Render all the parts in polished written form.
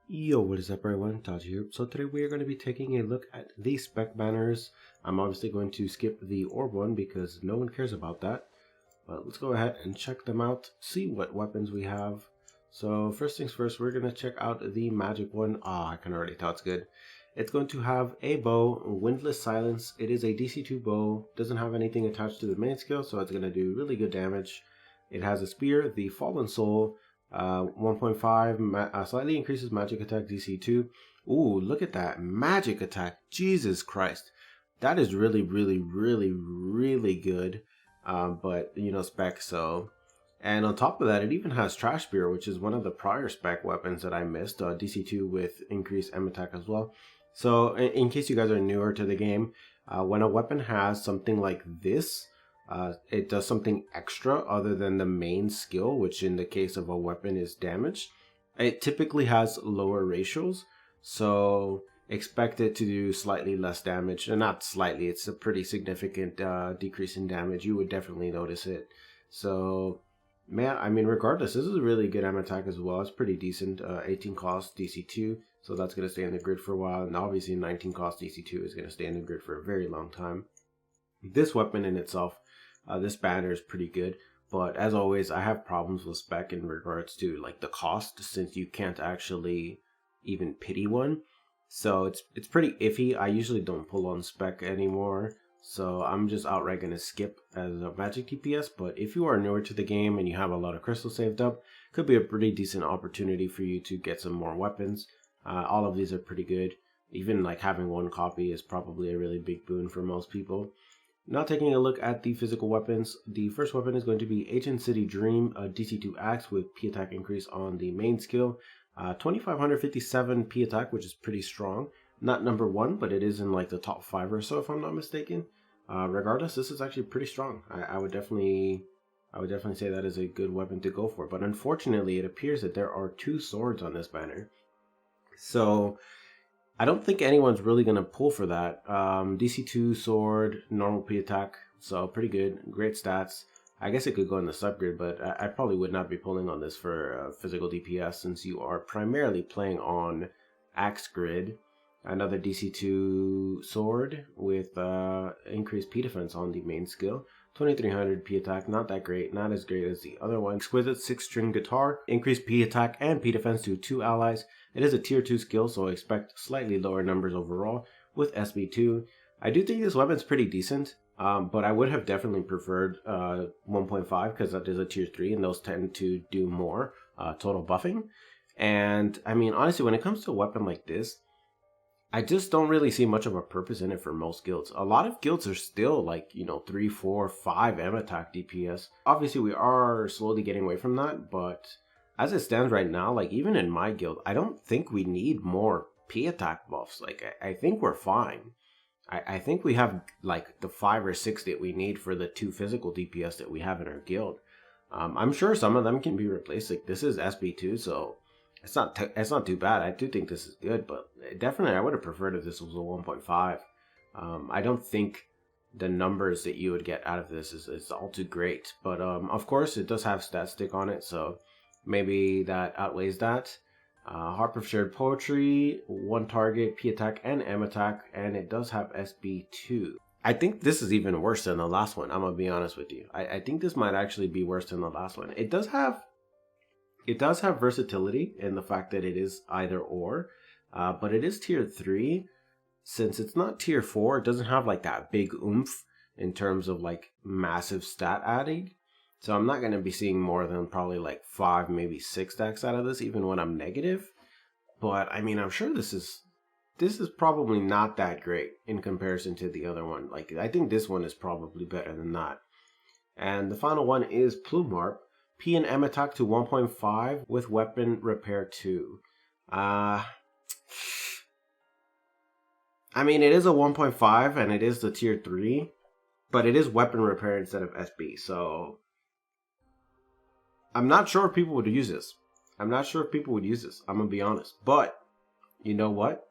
Yo, what is up everyone, Tachi here. So today we are going to be taking a look at the spec banners. I'm obviously going to skip the orb one because no one cares about that. But let's go ahead and check them out, see what weapons we have. So first things first, we're going to check out the magic one. I can already tell it's good. It's going to have a bow, Windless Silence. It is a DC2 bow, doesn't have anything attached to the main skill, so it's going to do really good damage. It has a spear, the Fallen Soul, 1.5 slightly increases magic attack DC2. Ooh, look at that magic attack. Jesus Christ. That is really good. But you know, spec, so. And on top of that, it even has Trash Spear, which is one of the prior spec weapons that I missed. DC2 with increased M attack as well. So in case you guys are newer to the game, when a weapon has something like this, it does something extra other than the main skill, which in the case of a weapon is damage. It typically has lower ratios, so expect it to do slightly less damage. And not slightly, it's a pretty significant decrease in damage. You would definitely notice it. So man, I mean, regardless, this is a really good M attack as well. It's pretty decent. 18 cost DC2, so that's going to stay in the grid for a while. And obviously 19 cost DC2 is going to stay in the grid for a very long time. This weapon in itself, this banner is pretty good, but as always, I have problems with spec in regards to like the cost, since you can't actually even pity one. So it's pretty iffy. I usually don't pull on spec anymore, so I'm just outright gonna skip as a magic DPS. But if you are newer to the game and you have a lot of crystals saved up, could be a pretty decent opportunity for you to get some more weapons. All of these are pretty good. Even like having one copy is probably a really big boon for most people. Now taking a look at the physical weapons, the first weapon is going to be Ancient City Dream, a DC2 axe with P attack increase on the main skill. 2557 P attack, which is pretty strong. Not number one, but it is in like the top 5 or so if I'm not mistaken. Regardless, this is actually pretty strong. I would definitely say that is a good weapon to go for. But unfortunately, it appears that there are 2 swords on this banner. So I don't think anyone's really going to pull for that. DC2 sword, normal P attack, so pretty good, great stats. I guess it could go in the subgrid, but I probably would not be pulling on this for physical DPS since you are primarily playing on Axe Grid. Another DC2 sword with increased P defense on the main skill. 2300 P attack, not that great, not as great as the other one. Exquisite 6-string guitar, increased P attack and P defense to 2 allies. It is a tier 2 skill, so I expect slightly lower numbers overall with SB2. I do think this weapon's pretty decent, but I would have definitely preferred 1.5 because that is a tier 3 and those tend to do more total buffing. And I mean, honestly, when it comes to a weapon like this, I just don't really see much of a purpose in it for most guilds. A lot of guilds are still like, 3, 4, 5 M attack DPS. Obviously, we are slowly getting away from that, but as it stands right now, like even in my guild, I don't think we need more P attack buffs. Like I think we're fine. I think we have like the 5 or 6 that we need for the 2 physical DPS that we have in our guild. I'm sure some of them can be replaced. Like this is SB2, so it's not too bad. I do think this is good, but definitely I would have preferred if this was a 1.5. I don't think the numbers that you would get out of this is all too great. But of course, it does have stat stick on it, so maybe that outweighs that. Harp of Shared Poetry, 1 target, P attack and M attack, and it does have SB2. I think this is even worse than the last one, I'm gonna be honest with you. I think this might actually be worse than the last one. It does have versatility in the fact that it is either or, but it is tier 3. Since it's not tier 4, it doesn't have like that big oomph in terms of like massive stat adding. So I'm not going to be seeing more than probably like 5, maybe 6 stacks out of this, even when I'm negative. But I mean, I'm sure this is probably not that great in comparison to the other one. Like I think this one is probably better than that. And the final one is Plume Harp. P and M attack to 1.5 with weapon repair 2. I mean, it is a 1.5 and it is the tier 3, but it is weapon repair instead of SB. So I'm not sure if people would use this. I'm going to be honest. But you know what?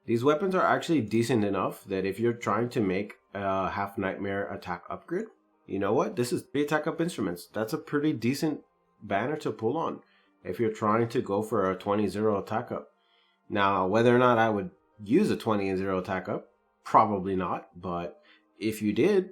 These weapons are actually decent enough that if you're trying to make a half nightmare attack upgrade, you know what? This is 3 attack up instruments. That's a pretty decent banner to pull on if you're trying to go for a 20-0 attack up. Now, whether or not I would use a 20 and 0 attack up, probably not. But if you did,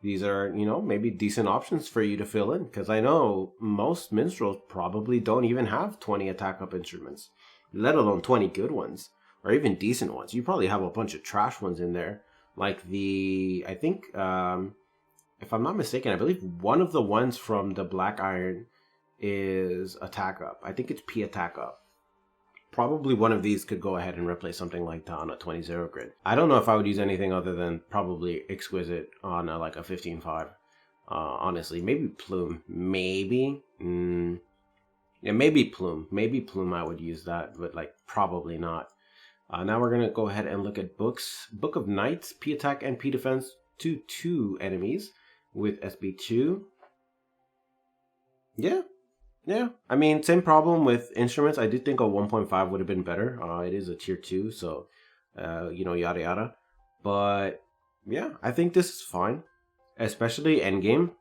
these are, maybe decent options for you to fill in. Because I know most minstrels probably don't even have 20 attack up instruments, let alone 20 good ones or even decent ones. You probably have a bunch of trash ones in there. Like I think, if I'm not mistaken, I believe one of the ones from the Black Iron is attack up. I think it's P attack up. Probably one of these could go ahead and replace something like that on a 20-0 grid. I don't know if I would use anything other than probably Exquisite on like a 15-5. Honestly, maybe Plume. Maybe. Yeah, maybe Plume. Maybe Plume I would use that, but like probably not. Now we're going to go ahead and look at books. Book of Knights, P attack and P defense to 2 enemies with SB2. Yeah, I mean, same problem with instruments. I do think a 1.5 would have been better. It is a tier 2, so, yada yada. But, yeah, I think this is fine, especially endgame.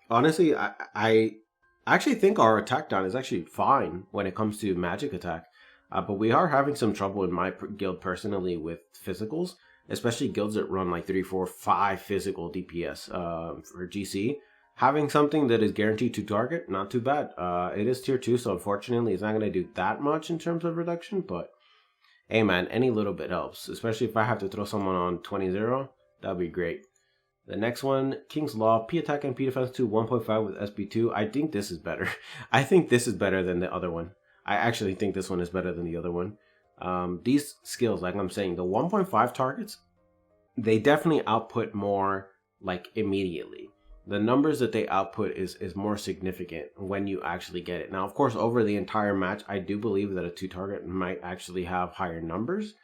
Honestly, I actually think our attack down is actually fine when it comes to magic attack. But we are having some trouble in my guild personally with physicals, especially guilds that run like 3, 4, 5 physical DPS for GC. Having something that is guaranteed to target, not too bad. It is tier 2, so unfortunately it's not going to do that much in terms of reduction, but hey man, any little bit helps. Especially if I have to throw someone on 20-0, that'd be great. The next one, King's Law, P attack and P defense to 1.5 with SB2. I think this is better. I think this is better than the other one. I actually think this one is better than the other one. These skills, like I'm saying, the 1.5 targets, they definitely output more like immediately. The numbers that they output is more significant when you actually get it. Now, of course, over the entire match, I do believe that a 2 target might actually have higher numbers,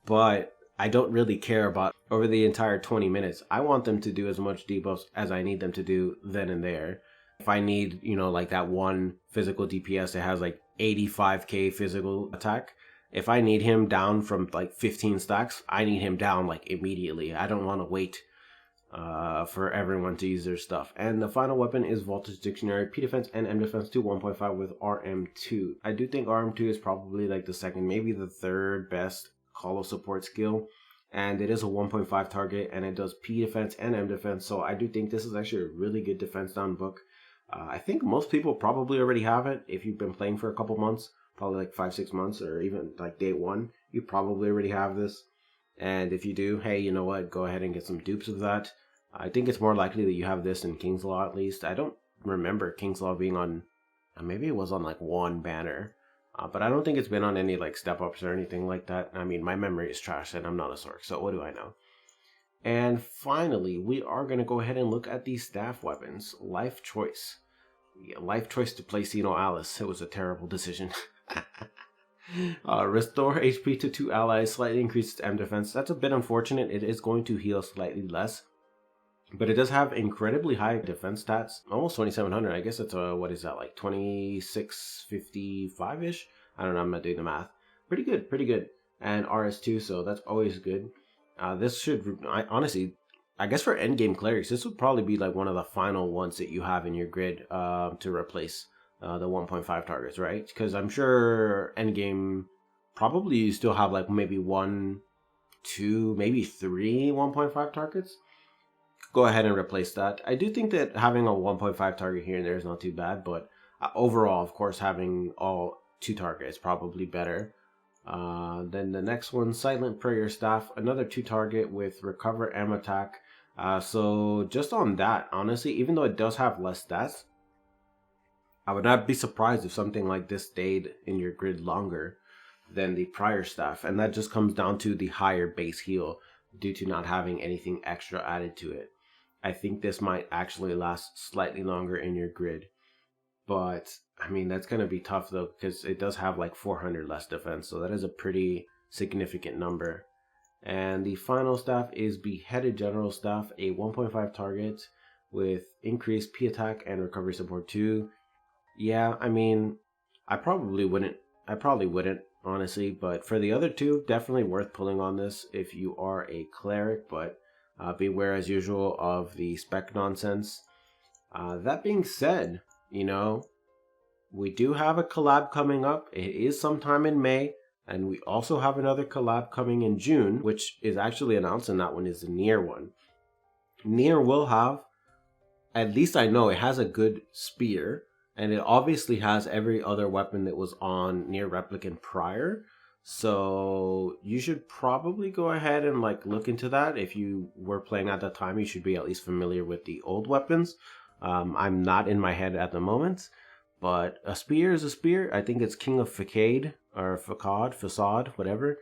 but I don't really care about over the entire 20 minutes. I want them to do as much debuffs as I need them to do then and there. If I need, like that one physical DPS that has like 85k physical attack, if I need him down from like 15 stacks, I need him down like immediately. I don't want to wait for everyone to use their stuff. And the final weapon is Voltage Dictionary, P defense and M defense to 1.5 with RM2. I do think RM2 is probably like the second, maybe the third best Call of Support skill. And it is a 1.5 target, and it does P defense and M defense. So I do think this is actually a really good defense down book. I think most people probably already have it. If you've been playing for a couple months, probably like 5-6 months, or even like day 1, you probably already have this. And if you do, hey, you know what? Go ahead and get some dupes of that. I think it's more likely that you have this in King's Law at least. I don't remember King's Law being on, maybe it was on like one banner. But I don't think it's been on any like step ups or anything like that. I mean, my memory is trash and I'm not a Sorc, so what do I know? And finally, we are going to go ahead and look at these staff weapons. Life Choice. Yeah, life choice to play SINoAlice. It was a terrible decision. Restore HP to 2 allies, slightly increases M defense. That's a bit unfortunate. It is going to heal slightly less, but it does have incredibly high defense stats. Almost 2700. I guess it's what is that, like 2655-ish? I don't know, I'm not doing the math. Pretty good. And RS2, so that's always good. This should, honestly, I guess for endgame clerics, this would probably be like one of the final ones that you have in your grid to replace the 1.5 targets, right? Because I'm sure endgame probably you still have like maybe 1, 2, maybe 3 1.5 targets. Go ahead and replace that. I do think that having a 1.5 target here and there is not too bad, but overall, of course, having all 2 targets is probably better. Then the next one, Silent Prayer Staff, another 2 target with Recover M attack. So just on that, honestly, even though it does have less stats, I would not be surprised if something like this stayed in your grid longer than the prior staff. And that just comes down to the higher base heal due to not having anything extra added to it. I think this might actually last slightly longer in your grid. But, I mean, that's going to be tough though, because it does have like 400 less defense. So that is a pretty significant number. And the final staff is Beheaded General Staff, a 1.5 target with increased P attack and recovery support 2. Yeah, I mean, I probably wouldn't, honestly, but for the other 2, definitely worth pulling on this if you are a cleric, but beware as usual of the spec nonsense. That being said, we do have a collab coming up. It is sometime in May. And we also have another collab coming in June, which is actually announced, and that one is the Nier one. Nier will have, at least I know, it has a good spear, and it obviously has every other weapon that was on Nier Replicant prior. So you should probably go ahead and like look into that. If you were playing at the time, you should be at least familiar with the old weapons. I'm not in my head at the moment, but a spear is a spear. I think it's King of Facade or Facade, whatever.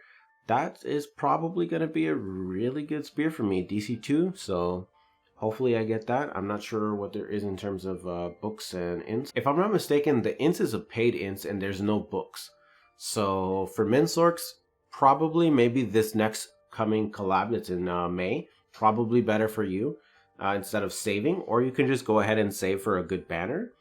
That is probably going to be a really good spear for me, DC2. So hopefully I get that. I'm not sure what there is in terms of books and ints. If I'm not mistaken, the ints is a paid ints and there's no books. So for Minsorks, probably maybe this next coming collab that's in May, probably better for you instead of saving. Or you can just go ahead and save for a good banner.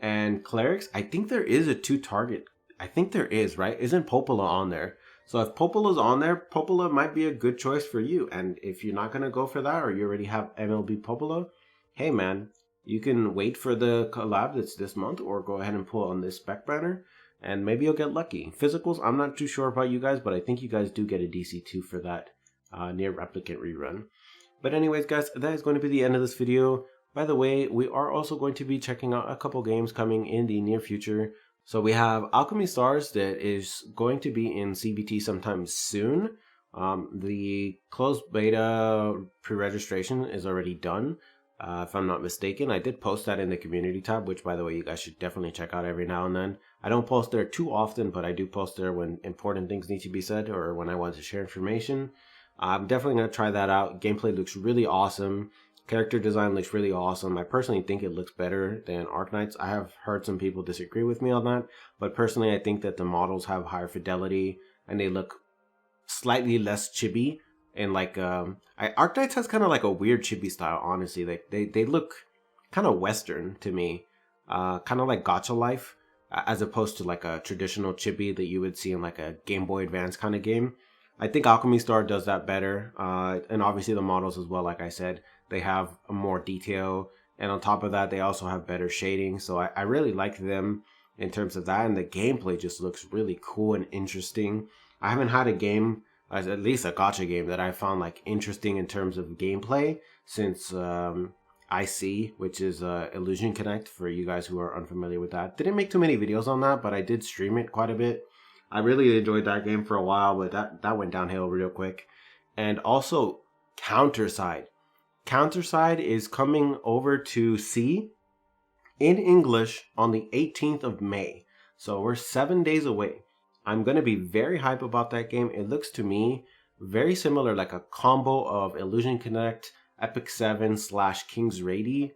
And Clerics, I think there is a 2-target. I think there is, right? Isn't Popola on there? So if Popola's on there, Popola might be a good choice for you. And if you're not going to go for that, or you already have MLB Popola, hey man, you can wait for the collab that's this month, or go ahead and pull on this spec banner, and maybe you'll get lucky. Physicals, I'm not too sure about you guys, but I think you guys do get a DC2 for that Nier Replicant rerun. But anyways, guys, that is going to be the end of this video. By the way, we are also going to be checking out a couple games coming in the near future. So we have Alchemy Stars that is going to be in CBT sometime soon. The closed beta pre-registration is already done, if I'm not mistaken. I did post that in the community tab, which by the way, you guys should definitely check out every now and then. I don't post there too often, but I do post there when important things need to be said or when I want to share information. I'm definitely going to try that out. Gameplay looks really awesome. Character design looks really awesome. I personally think it looks better than Arknights. I have heard some people disagree with me on that, but personally I think that the models have higher fidelity and they look slightly less chibi. And like Arknights has kind of like a weird chibi style, honestly. Like they look kind of Western to me, kind of like Gacha Life, as opposed to like a traditional chibi that you would see in like a Game Boy Advance kind of game. I think Alchemy Star does that better, and obviously the models as well. Like I said, they have more detail, and on top of that, they also have better shading. So I really like them in terms of that, and the gameplay just looks really cool and interesting. I haven't had a game, at least a gacha game, that I found like interesting in terms of gameplay since IC, which is Illusion Connect, for you guys who are unfamiliar with that. Didn't make too many videos on that, but I did stream it quite a bit. I really enjoyed that game for a while, but that went downhill real quick. And also Counterside. Counterside is coming over to C in English on the 18th of May. So we're 7 days away. I'm going to be very hype about that game. It looks to me very similar, like a combo of Illusion Connect, Epic 7 / King's Raid.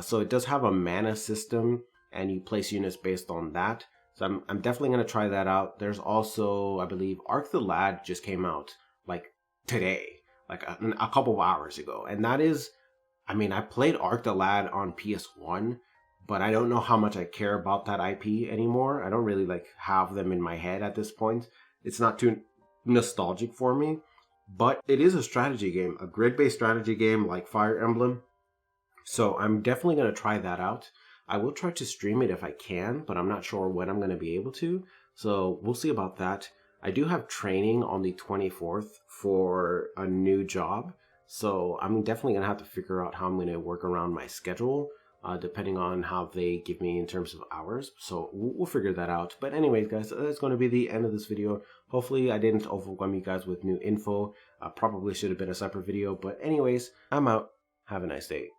So it does have a mana system, and you place units based on that. So I'm definitely going to try that out. There's also, I believe, Arc the Lad just came out like today, like a couple of hours ago. And that is, I mean, I played Arc the Lad on PS1, but I don't know how much I care about that IP anymore. I don't really like have them in my head at this point. It's not too nostalgic for me, but it is a strategy game, a grid-based strategy game like Fire Emblem. So I'm definitely going to try that out. I will try to stream it if I can, but I'm not sure when I'm going to be able to. So we'll see about that. I do have training on the 24th for a new job. So I'm definitely going to have to figure out how I'm going to work around my schedule, depending on how they give me in terms of hours. So we'll figure that out. But anyways, guys, that's going to be the end of this video. Hopefully I didn't overwhelm you guys with new info. Probably should have been a separate video. But anyways, I'm out. Have a nice day.